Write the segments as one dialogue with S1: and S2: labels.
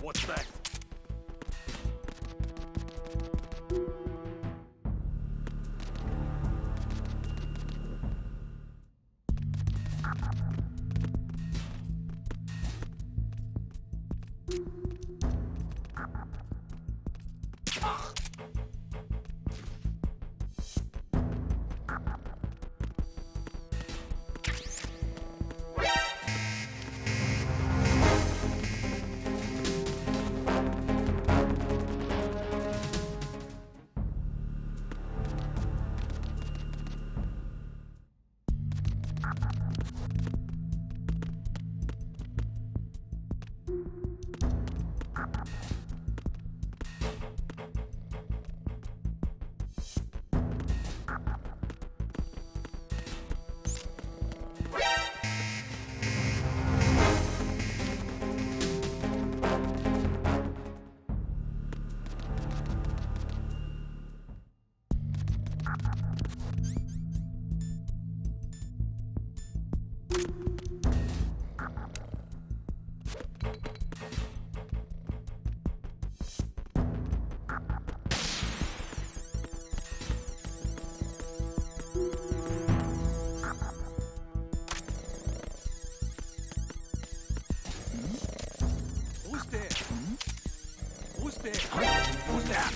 S1: What's that? Who's there? Who's there? Who's that?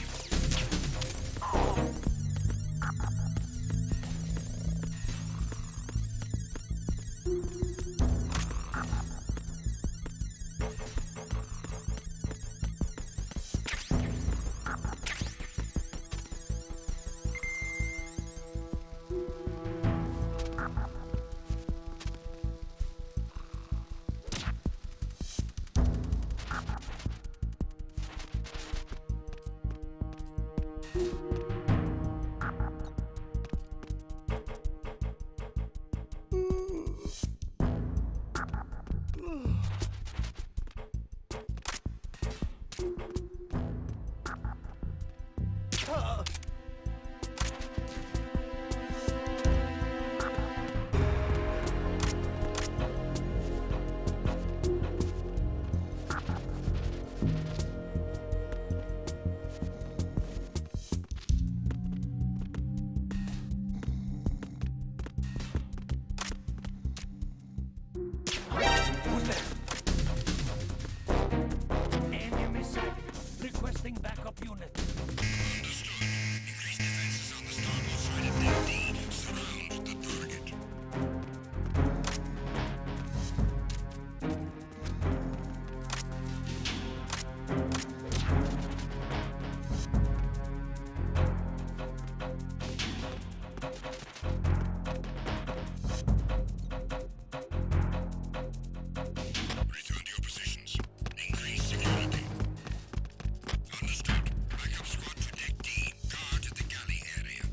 S1: Who's there? Enemy sighted. Requesting backup unit.
S2: Understood. Increase defenses on the starboard side of Deck D. Surround the target. Return to your positions. Increase security. Understood. Backup squad to Deck D. Guard the galley area.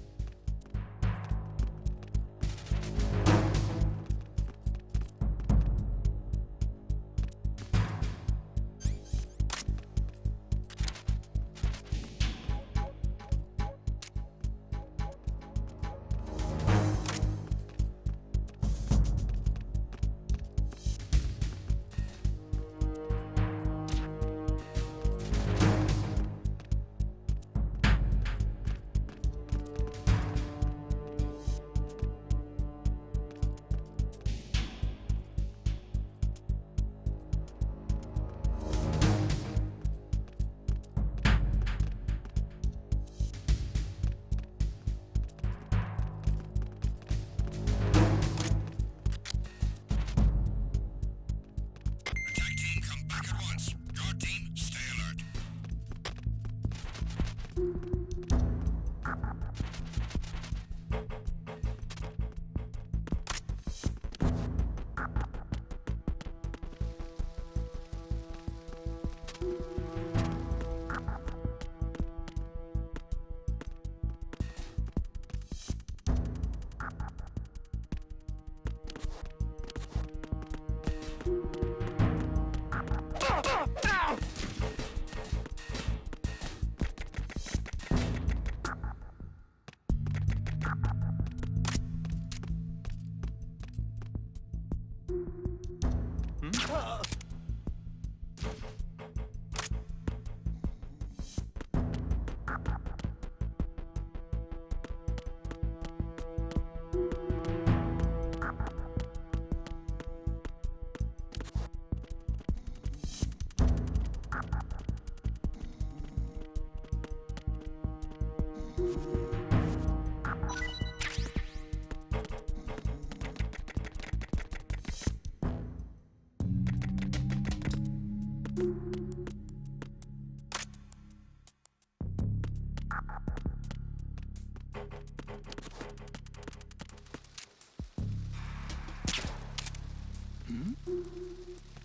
S2: Attack team, come back at once. Guard team, stay alert.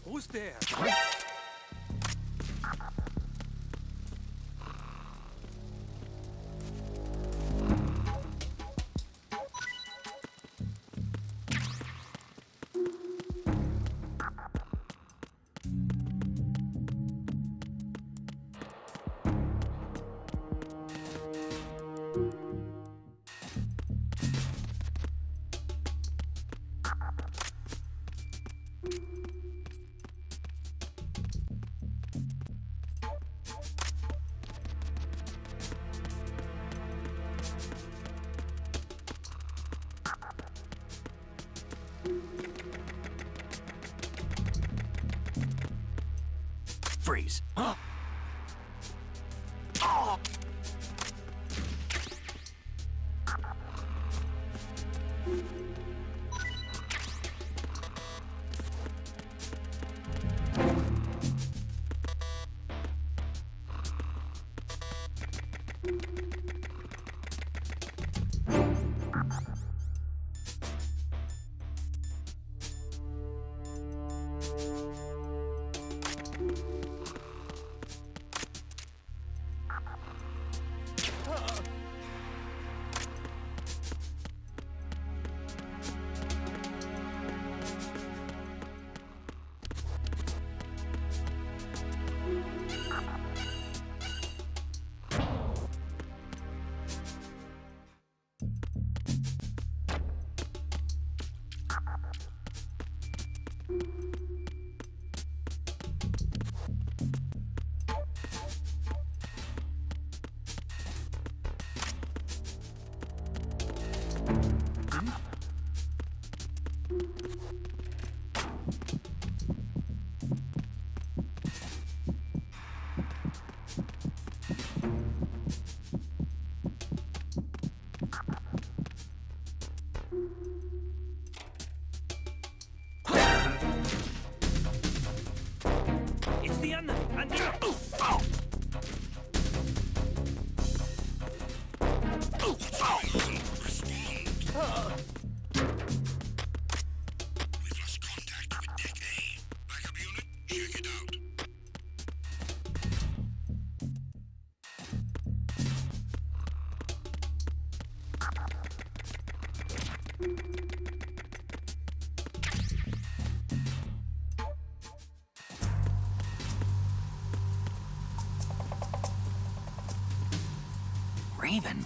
S1: Who's there? Freeze. Huh? Oh! It's the enemy! And the... Oh!
S2: We've lost contact with Deck A. Backup unit, check it out.
S1: Raven?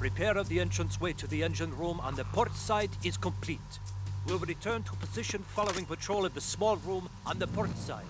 S1: Repair of the entranceway to the engine room on the port side is complete. We'll return to position following patrol of the small room on the port side.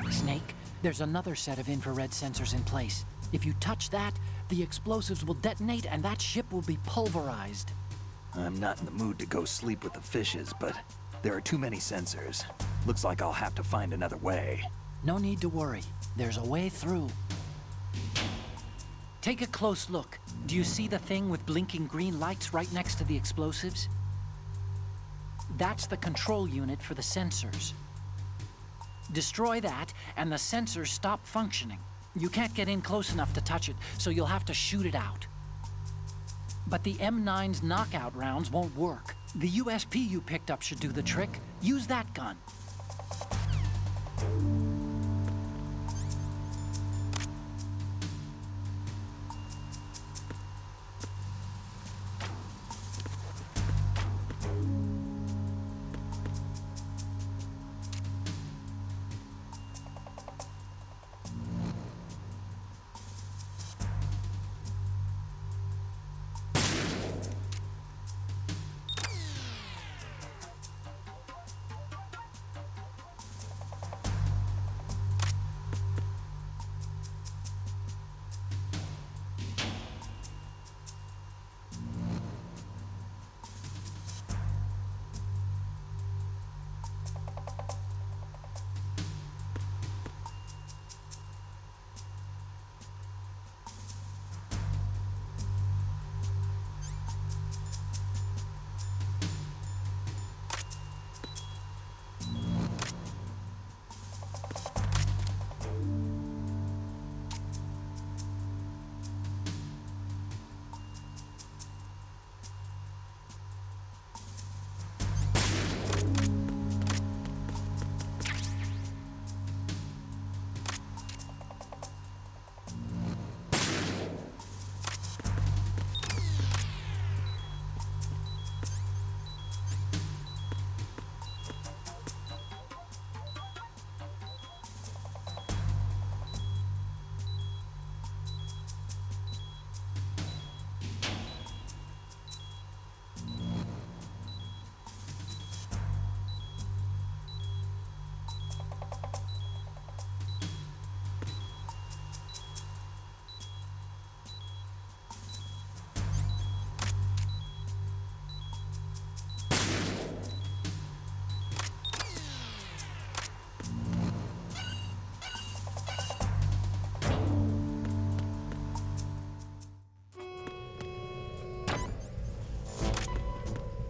S3: Snake, there's another set of infrared sensors in place. If you touch that, the explosives will detonate and that ship will be pulverized.
S4: I'm not in the mood to go sleep with the fishes, but there are too many sensors. Looks like I'll have to find another way.
S3: No need to worry. There's a way through. Take a close look. Do you see the thing with blinking green lights right next to the explosives? That's the control unit for the sensors. Destroy that, and the sensors stop functioning. You can't get in close enough to touch it, so you'll have to shoot it out. But the M9's knockout rounds won't work. The USP you picked up should do the trick. Use that gun.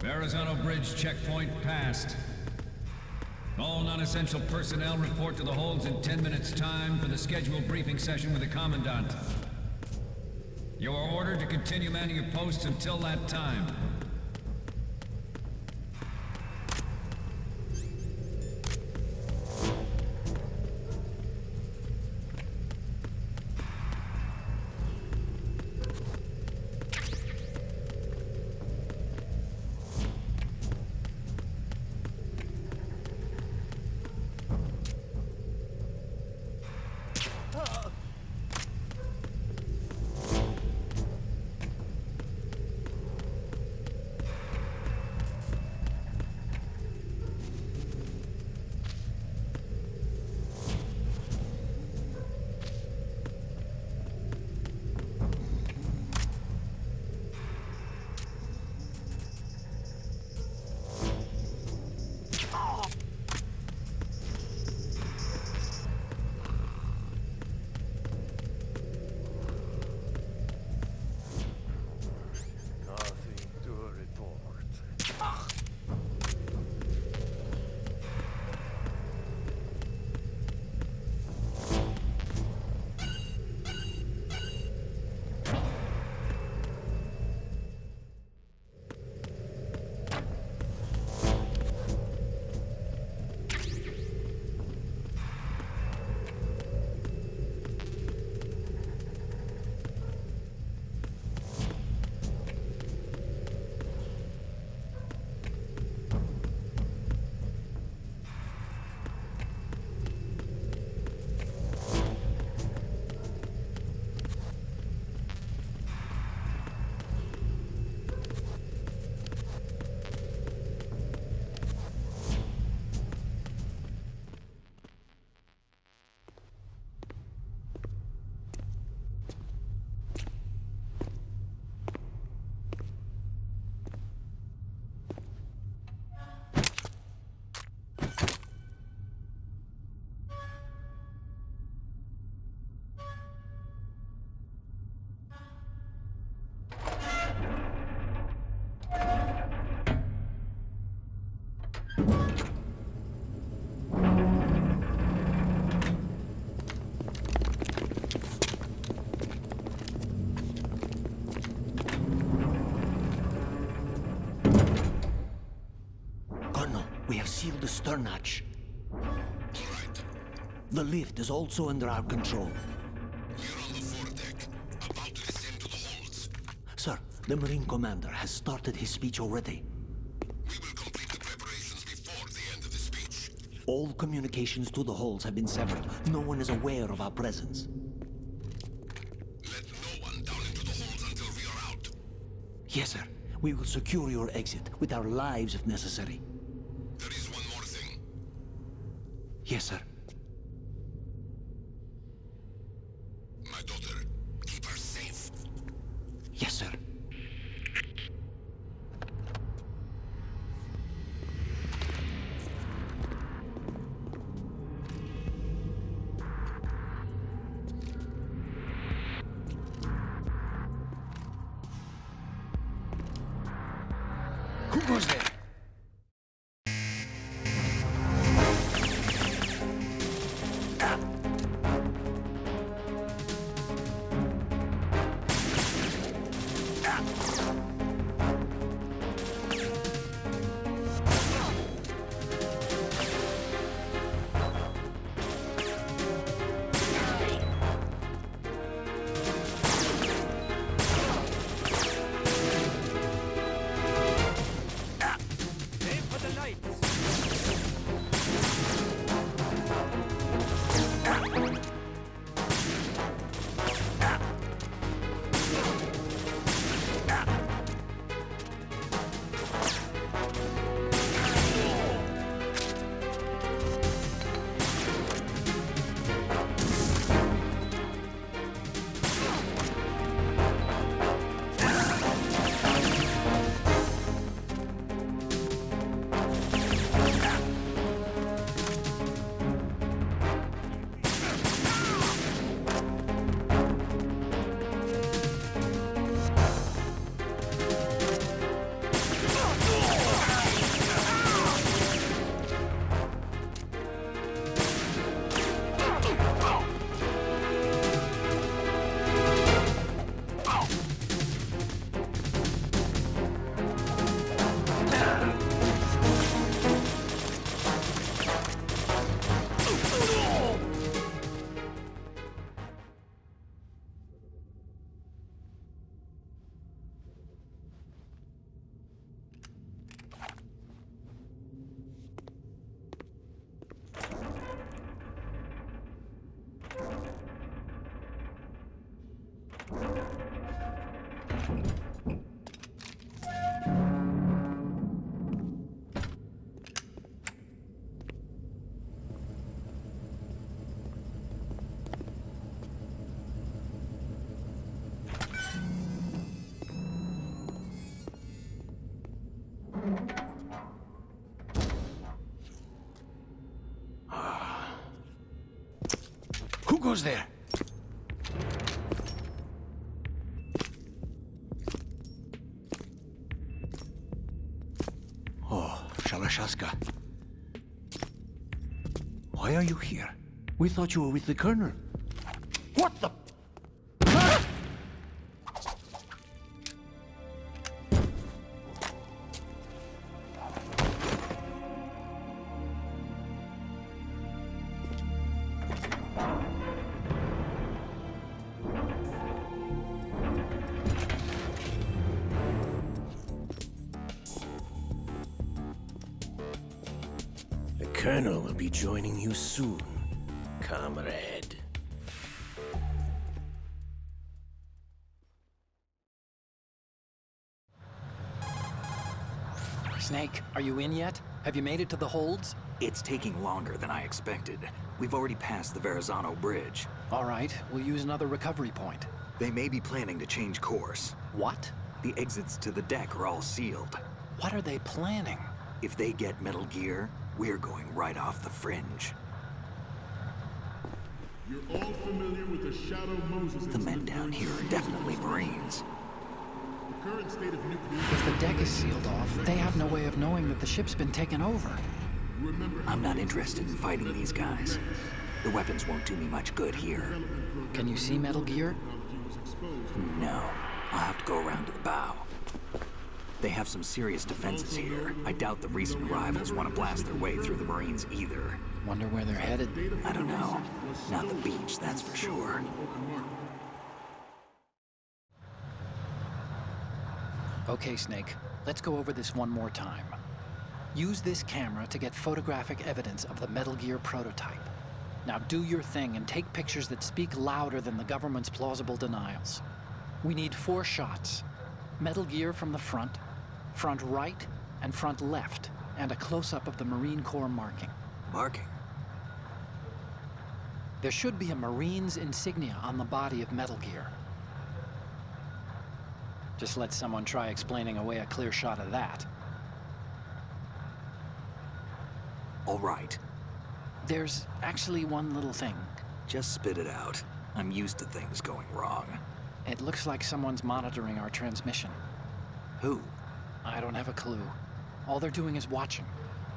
S5: Verrazano Bridge checkpoint passed. All non-essential personnel report to the holds in 10 minutes' time for the scheduled briefing session with the Commandant. You are ordered to continue manning your posts until that time.
S6: turn hatch.
S2: All right.
S6: The lift is also under our control.
S2: We're on the foredeck, about to descend to the holds.
S6: Sir, the Marine Commander has started his speech already.
S2: We will complete the preparations before the end of the speech.
S6: All communications to the holds have been severed. No one is aware of our presence.
S2: Let no one down into the holds until we are out.
S6: Yes, sir. We will secure your exit with our lives if necessary.
S2: There is one more thing.
S6: Yes, sir.
S2: My daughter, keep her safe.
S6: Yes, sir.
S4: Who goes there?
S1: Aim for the lights.
S4: Who goes there? Oh, Shalashaska. Why are you here? We thought you were with the Colonel. What the?
S7: The Colonel will be joining you soon, comrade.
S3: Snake, are you in yet? Have you made it to the holds?
S4: It's taking longer than I expected. We've already passed the Verrazano Bridge.
S3: All right, we'll use another recovery point.
S4: They may be planning to change course.
S3: What?
S4: The exits to the deck are all sealed.
S3: What are they planning?
S4: If they get Metal Gear, we're going right off the fringe.
S8: You're all familiar with the Shadow Moses
S4: The men down here are definitely Marines.
S8: The current state of nuclear...
S3: If the deck is sealed off, they have no way of knowing that the ship's been taken over.
S8: Remember,
S4: I'm not interested in fighting these guys. The weapons won't do me much good here.
S3: Can you see Metal Gear?
S8: technology was exposed.
S4: No, I'll have to go around to the bow. They have some serious defenses here. I doubt the recent arrivals want to blast their way through the Marines either.
S3: Wonder where they're headed?
S4: I don't know. Not the beach, that's for sure.
S3: Okay, Snake. Let's go over this one more time. Use this camera to get photographic evidence of the Metal Gear prototype. Now do your thing and take pictures that speak louder than the government's plausible denials. We need 4 shots. Metal Gear from the front right, and front left, and a close-up of the Marine Corps marking.
S4: Marking?
S3: There should be a Marine's insignia on the body of Metal Gear. Just let someone try explaining away a clear shot of that.
S4: All right.
S3: There's actually one little thing.
S4: Just spit it out. I'm used to things going wrong.
S3: It looks like someone's monitoring our transmission.
S4: Who?
S3: I don't have a clue. All they're doing is watching.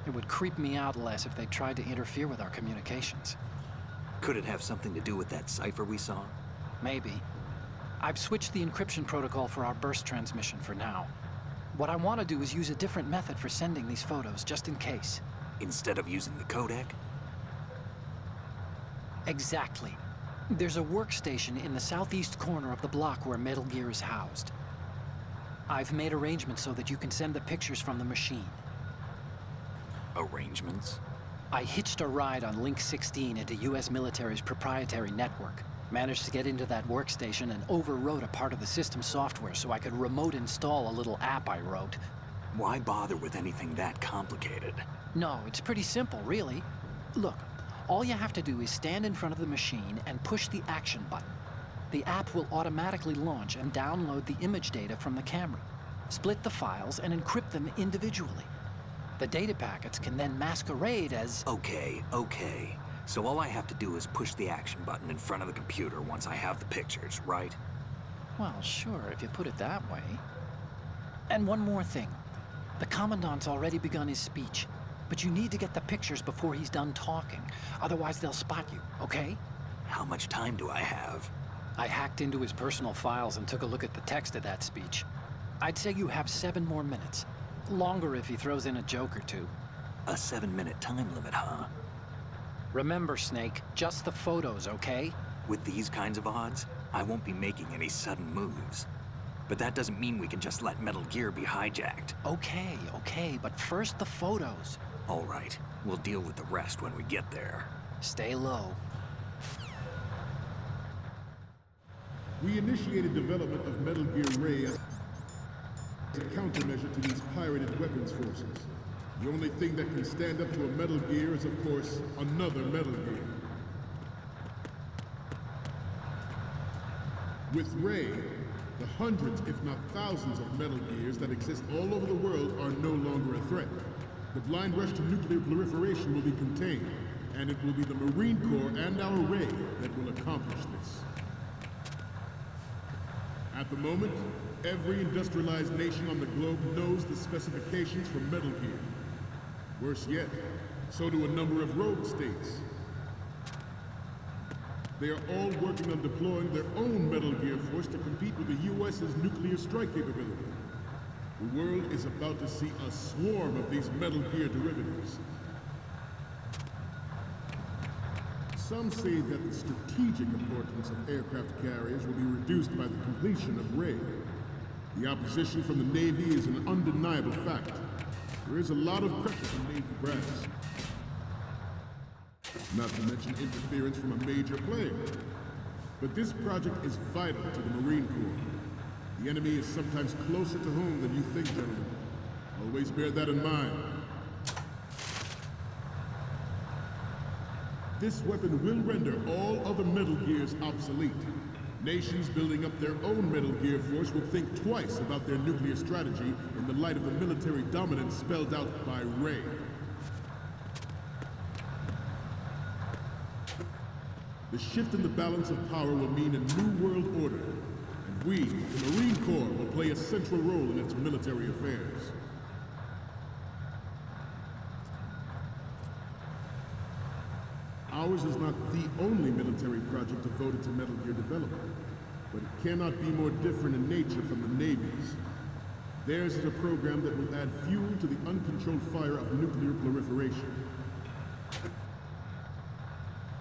S3: It would creep me out less if they tried to interfere with our communications.
S4: Could it have something to do with that cipher we saw?
S3: Maybe. I've switched the encryption protocol for our burst transmission for now. What I want to do is use a different method for sending these photos, just in case.
S4: Instead of using the codec?
S3: Exactly. There's a workstation in the southeast corner of the block where Metal Gear is housed. I've made arrangements so that you can send the pictures from the machine.
S4: Arrangements?
S3: I hitched a ride on Link 16 into US military's proprietary network. Managed to get into that workstation and overwrote a part of the system software so I could remote install a little app I wrote.
S4: Why bother with anything that complicated?
S3: No, it's pretty simple, really. Look, all you have to do is stand in front of the machine and push the action button. The app will automatically launch and download the image data from the camera, split the files, and encrypt them individually. The data packets can then masquerade as...
S4: Okay. So all I have to do is push the action button in front of the computer once I have the pictures, right?
S3: Well, sure, if you put it that way. And one more thing. The Commandant's already begun his speech, but you need to get the pictures before he's done talking. Otherwise, they'll spot you, okay?
S4: How much time do I have?
S3: I hacked into his personal files and took a look at the text of that speech. I'd say you have 7 more minutes. Longer if he throws in a joke or two.
S4: A 7-minute time limit, huh?
S3: Remember, Snake, just the photos, okay?
S4: With these kinds of odds, I won't be making any sudden moves. But that doesn't mean we can just let Metal Gear be hijacked.
S3: Okay, but first the photos.
S4: All right, we'll deal with the rest when we get there.
S3: Stay low.
S8: We initiated development of Metal Gear Ray as a countermeasure to these pirated weapons forces. The only thing that can stand up to a Metal Gear is, of course, another Metal Gear. With Ray, the hundreds, if not thousands, of Metal Gears that exist all over the world are no longer a threat. The blind rush to nuclear proliferation will be contained, and it will be the Marine Corps and our Ray that will accomplish this. At the moment, every industrialized nation on the globe knows the specifications for Metal Gear. Worse yet, so do a number of rogue states. They are all working on deploying their own Metal Gear force to compete with the US's nuclear strike capability. The world is about to see a swarm of these Metal Gear derivatives. Some say that the strategic importance of aircraft carriers will be reduced by the completion of Ray. The opposition from the Navy is an undeniable fact. There is a lot of pressure from Navy brass. Not to mention interference from a major player. But this project is vital to the Marine Corps. The enemy is sometimes closer to home than you think, gentlemen. Always bear that in mind. This weapon will render all other Metal Gears obsolete. Nations building up their own Metal Gear force will think twice about their nuclear strategy in the light of the military dominance spelled out by Ray. The shift in the balance of power will mean a new world order, and we, the Marine Corps, will play a central role in its military affairs. Ours is not the only military project devoted to Metal Gear development, but it cannot be more different in nature from the Navy's. Theirs is a program that will add fuel to the uncontrolled fire of nuclear proliferation.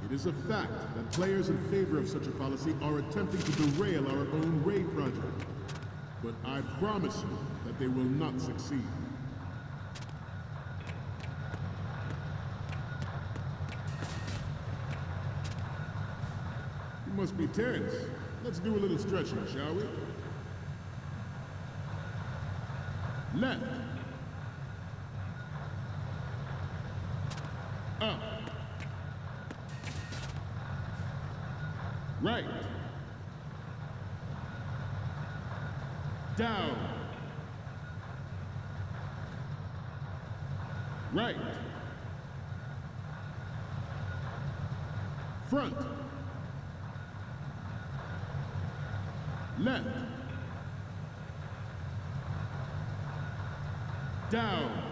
S8: It is a fact that players in favor of such a policy are attempting to derail our own Ray project. But I promise you that they will not succeed. You must be tense. Let's do a little stretching, shall we? Left. Up. Right. Down. Right. Front. Left. Down.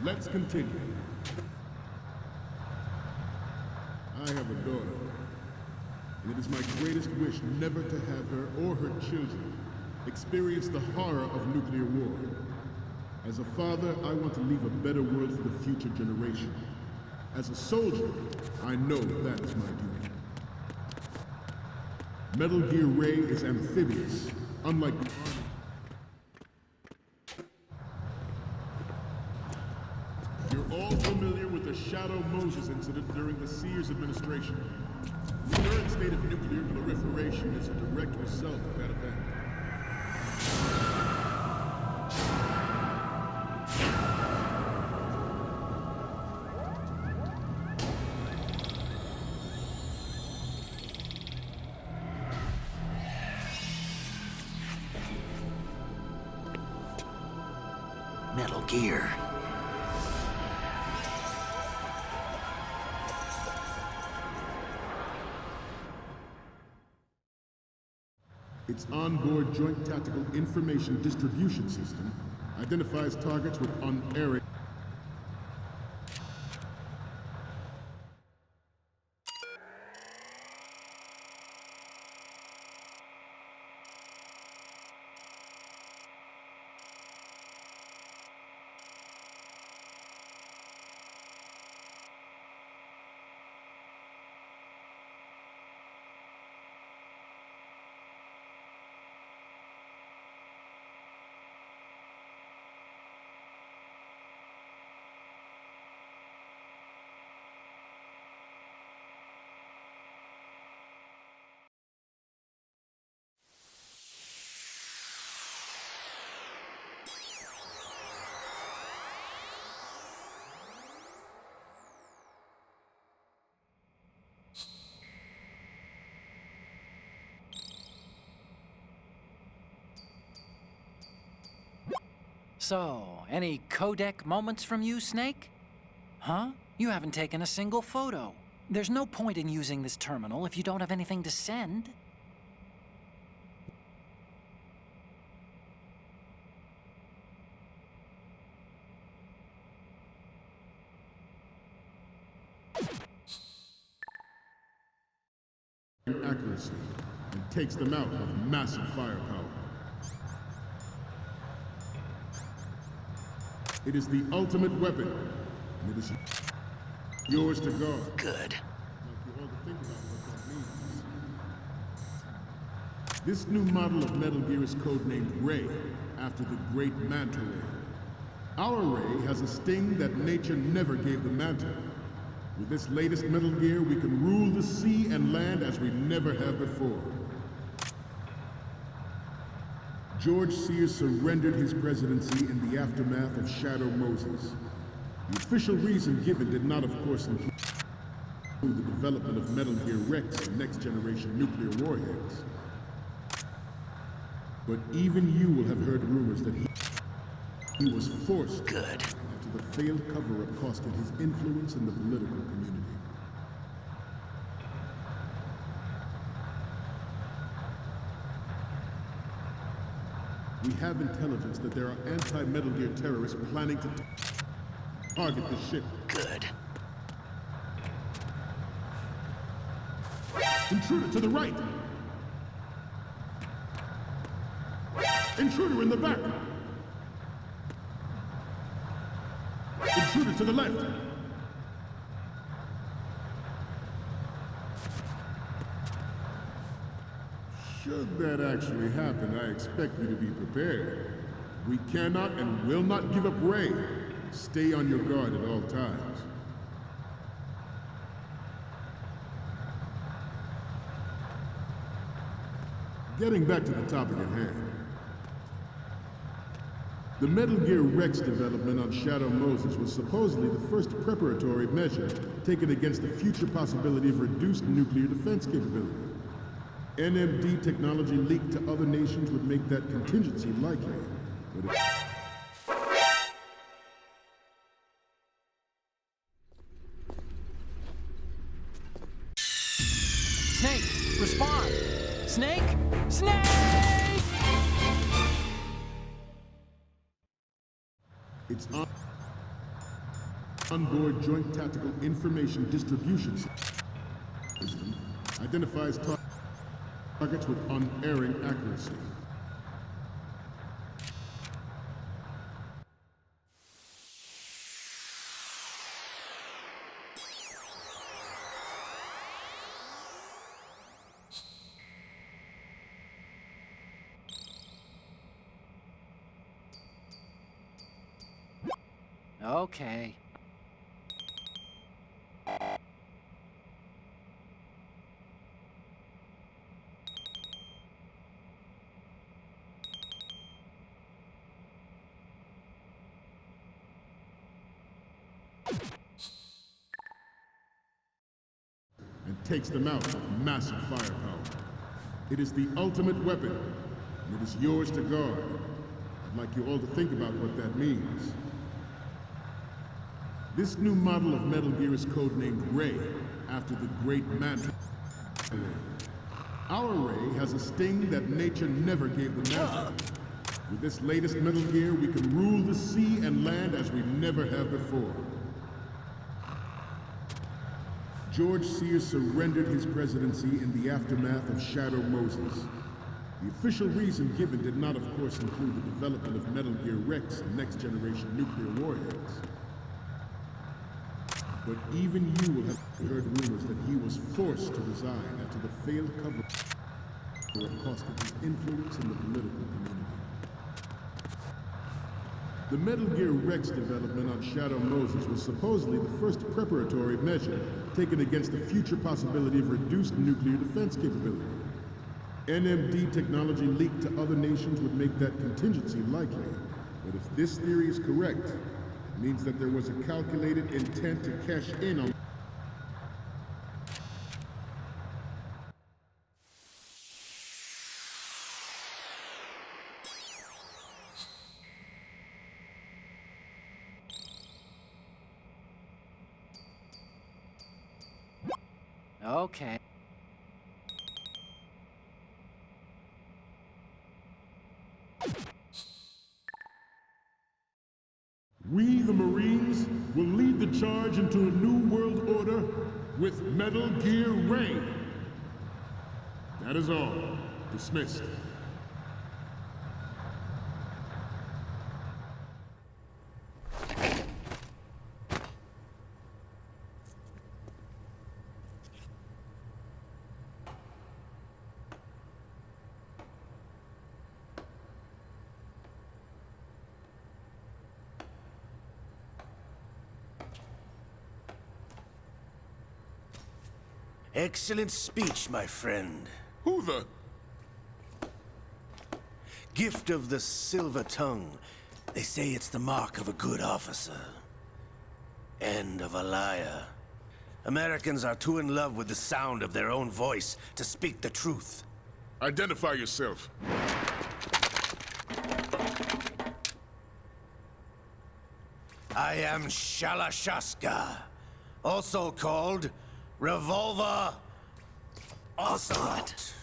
S8: Let's continue. I have a daughter, and it is my greatest wish never to have her or her children experience the horror of nuclear war. As a father, I want to leave a better world for the future generation. As a soldier, I know that is my duty. Metal Gear Ray is amphibious, unlike the Army. You're all familiar with the Shadow Moses incident during the Sears administration. The current state of nuclear proliferation is a direct result of that event.
S4: Metal Gear.
S8: Its onboard Joint Tactical Information Distribution System identifies targets with unerring.
S3: So, any codec moments from you, Snake? Huh? You haven't taken a single photo. There's no point in using this terminal if you don't have anything to send.
S8: Accuracy and takes them out with massive firepower. It is the ultimate weapon, and it is yours to guard.
S4: Good.
S8: I'd like you all to think about what that means. This new model of Metal Gear is codenamed Ray, after the great Manta Ray. Our Ray has a sting that nature never gave the Manta. With this latest Metal Gear, we can rule the sea and land as we never have before. George Sears surrendered his presidency in the aftermath of Shadow Moses. The official reason given did not, of course, include the development of Metal Gear Rex and next-generation nuclear warheads. But even you will have heard rumors that he was forced
S4: Good.
S8: after the failed cover-up costed his influence in the political community. We have intelligence that there are anti-Metal Gear terrorists planning to target the ship.
S4: Good.
S8: Intruder to the right! Intruder in the back! Intruder to the left! Should that actually happen, I expect you to be prepared. We cannot and will not give up Ray. Stay on your guard at all times. Getting back to the topic at hand. The Metal Gear Rex development on Shadow Moses was supposedly the first preparatory measure taken against the future possibility of reduced nuclear defense capability. NMD technology leaked to other nations would make that contingency likely, but
S3: Snake, respond! Snake? Snake!
S8: It's onboard Joint Tactical Information Distribution System identifies targets with unerring accuracy.
S3: Okay.
S8: And takes them out with massive firepower. It is the ultimate weapon, and it is yours to guard. I'd like you all to think about what that means. This new model of Metal Gear is codenamed Ray, after the great man. Our Ray has a sting that nature never gave the man. With this latest Metal Gear, we can rule the sea and land as we never have before. George Sears surrendered his presidency in the aftermath of Shadow Moses. The official reason given did not, of course, include the development of Metal Gear Rex and next-generation nuclear warheads. But even you will have heard rumors that he was forced to resign after the failed cover-up cost of his influence in the political community. The Metal Gear Rex development on Shadow Moses was supposedly the first preparatory measure taken against the future possibility of reduced nuclear defense capability. NMD technology leaked to other nations would make that contingency likely. But if this theory is correct, it means that there was a calculated intent to cash in on
S3: Okay.
S8: We, the Marines, will lead the charge into a new world order with Metal Gear Ray. That is all. Dismissed.
S7: Excellent speech, my friend.
S8: Who the?
S7: Gift of the silver tongue. They say it's the mark of a good officer. And of a liar. Americans are too in love with the sound of their own voice to speak the truth.
S8: Identify yourself.
S7: I am Shalashaska, also called Revolver Ocelot.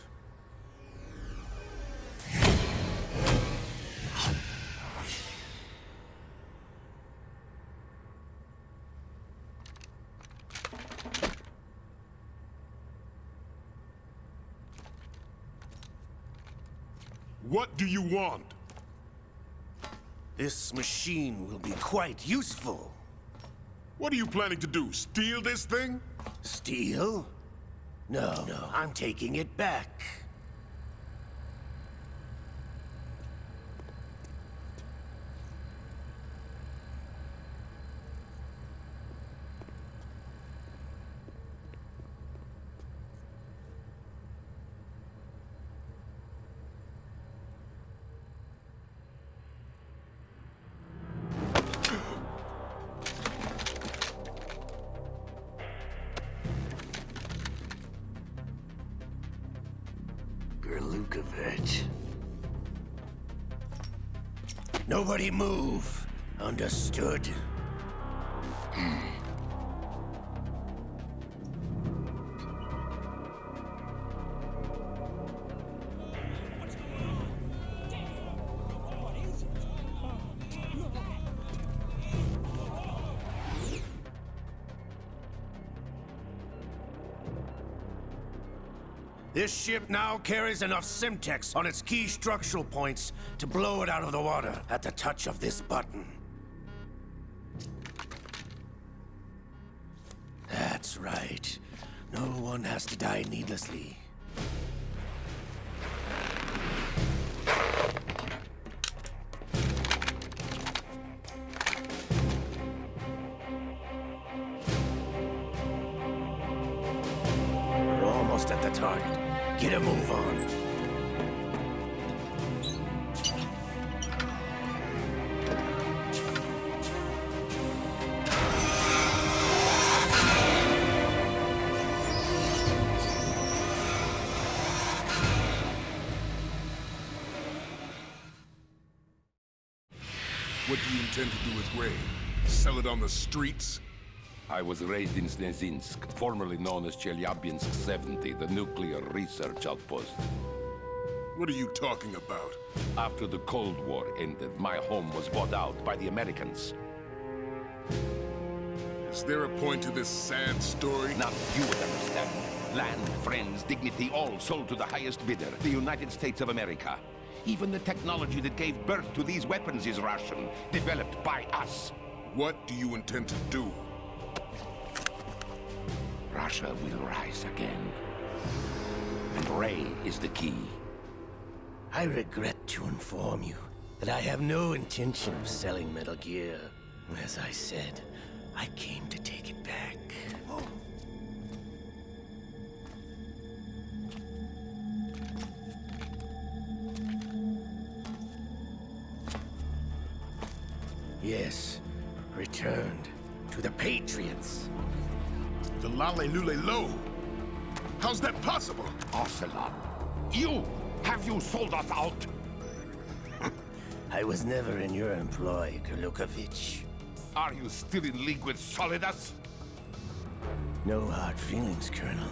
S8: What do you want?
S7: This machine will be quite useful.
S8: What are you planning to do? Steal this thing?
S7: Steal? No, I'm taking it back. Gerlukovich. Nobody move. Understood? This ship now carries enough Simtex on its key structural points to blow it out of the water at the touch of this button. That's right. No one has to die needlessly. We're almost at the target. Get a move on.
S8: What do you intend to do with Ray? Sell it on the streets?
S9: I was raised in Snezinsk, formerly known as Chelyabinsk 70, the nuclear research outpost.
S8: What are you talking about?
S9: After the Cold War ended, my home was bought out by the Americans.
S8: Is there a point to this sad story?
S9: Now you would understand. Land, friends, dignity, all sold to the highest bidder, the United States of America. Even the technology that gave birth to these weapons is Russian, developed by us.
S8: What do you intend to do?
S9: Russia will rise again. And Ray is the key.
S7: I regret to inform you that I have no intention of selling Metal Gear. As I said, I came to take it back. Yes, returned to the Patriots.
S8: The Lale Lule Lo? How's that possible?
S9: Ocelot, have you sold us out?
S7: I was never in your employ, Gerlukovich.
S9: Are you still in league with Solidus?
S7: No hard feelings, Colonel.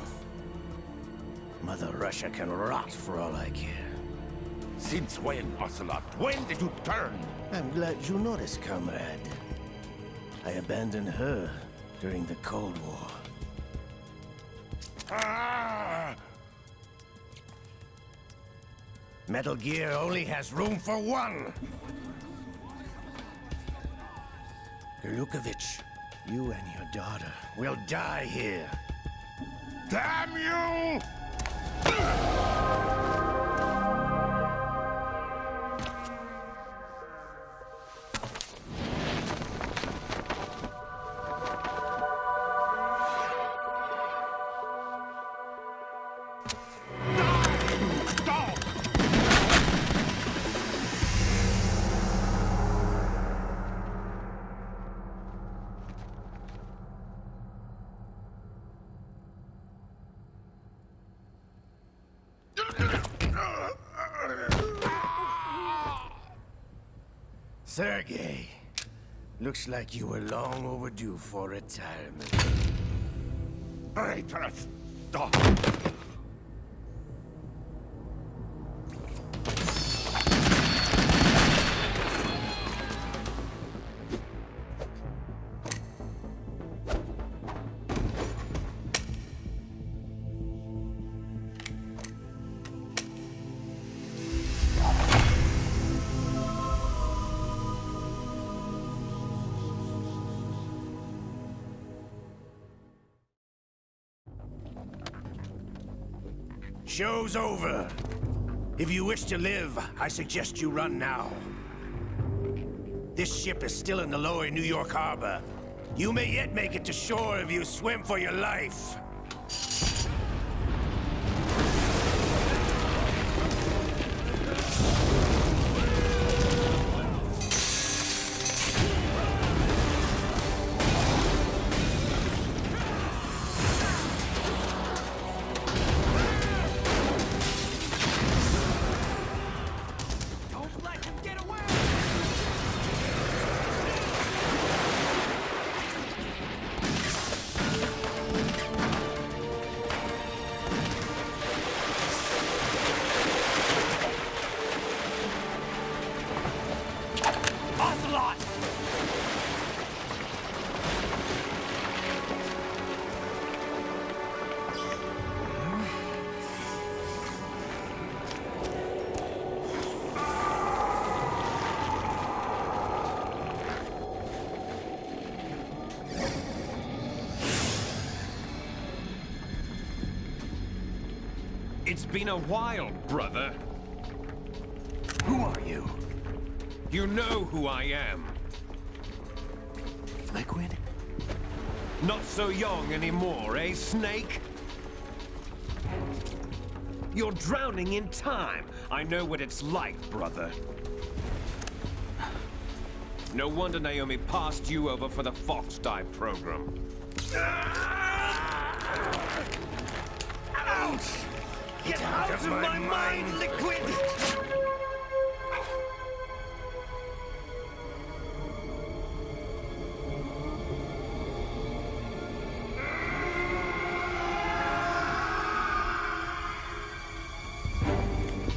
S7: Mother Russia can rot for all I care.
S9: Since when, Ocelot? When did you turn?
S7: I'm glad you noticed, comrade. I abandoned her during the Cold War.
S9: Ah!
S7: Metal Gear only has room for one! Gerlukovich, you and your daughter will die here.
S9: Damn you!
S7: Sergei, looks like you were long overdue for retirement.
S9: Traitorous dog!
S7: Show's over. If you wish to live, I suggest you run now. This ship is still in the lower New York harbor. You may yet make it to shore if you swim for your life.
S10: It's been a while, brother.
S4: Who are you?
S10: You know who I am.
S4: Liquid?
S10: Not so young anymore, eh, Snake? You're drowning in time. I know what it's like, brother. No wonder Naomi passed you over for the Fox Dive program.
S7: Ouch!
S10: Get out of my mind, Liquid!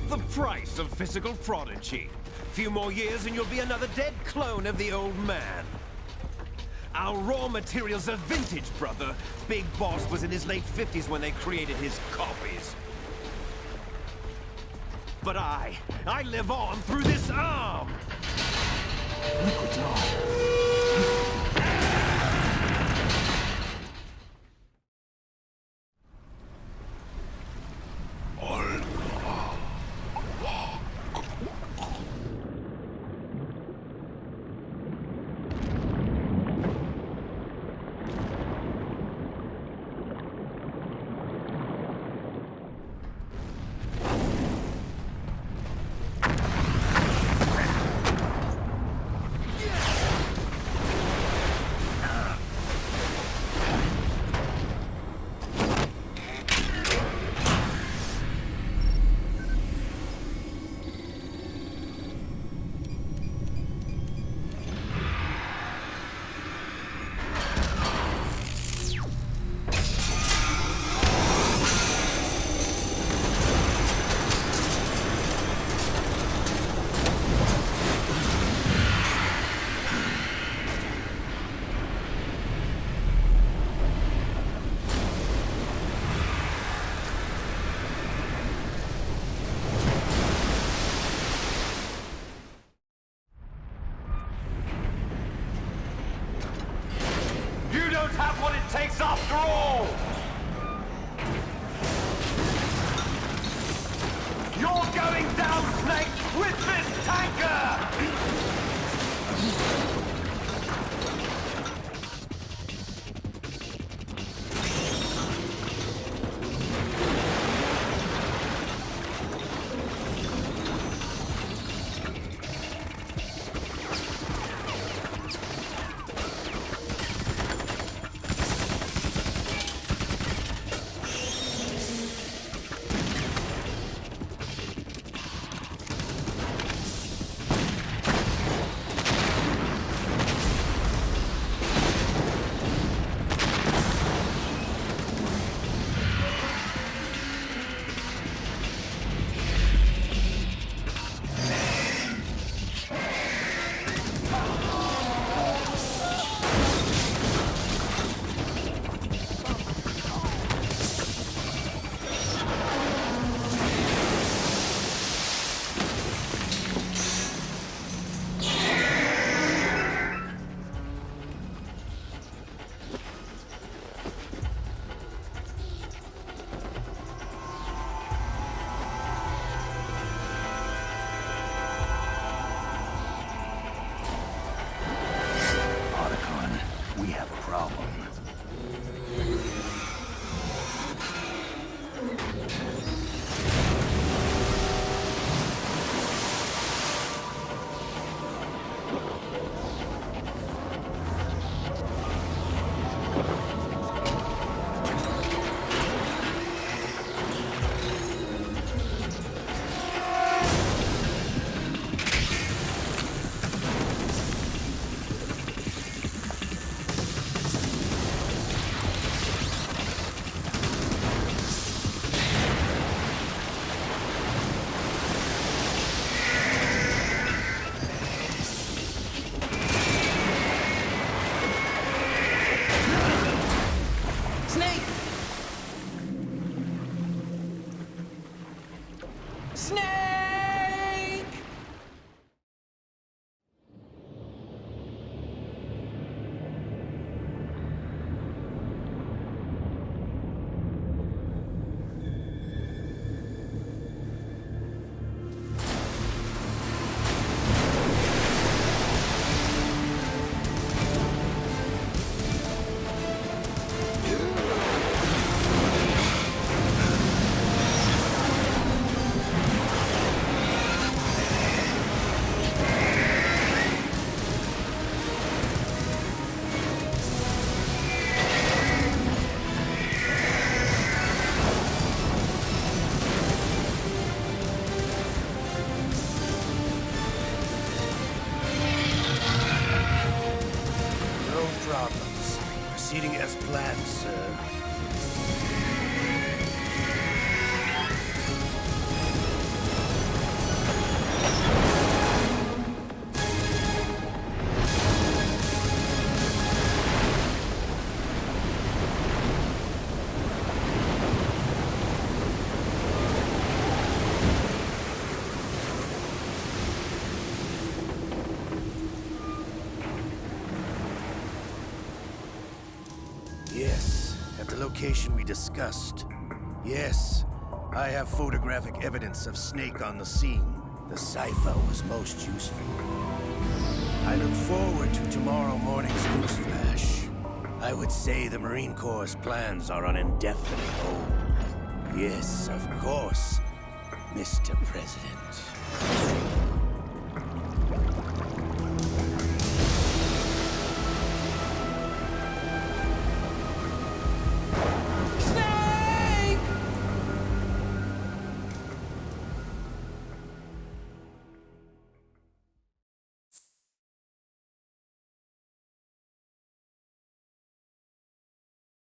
S10: The price of physical prodigy. Few more years and you'll be another dead clone of the old man. Our raw materials are vintage, brother. Big Boss was in his late 50s when they created his copies. But I live on through this arm!
S4: Liquid's on.
S10: Have what it takes after all! You're going down, Snake, with this tanker!
S7: problems. Proceeding as planned, sir. Yes, at the location we discussed. Yes, I have photographic evidence of Snake on the scene. The cipher was most useful. I look forward to tomorrow morning's newsflash. I would say the Marine Corps' plans are on indefinite hold. Yes, of course, Mr. President.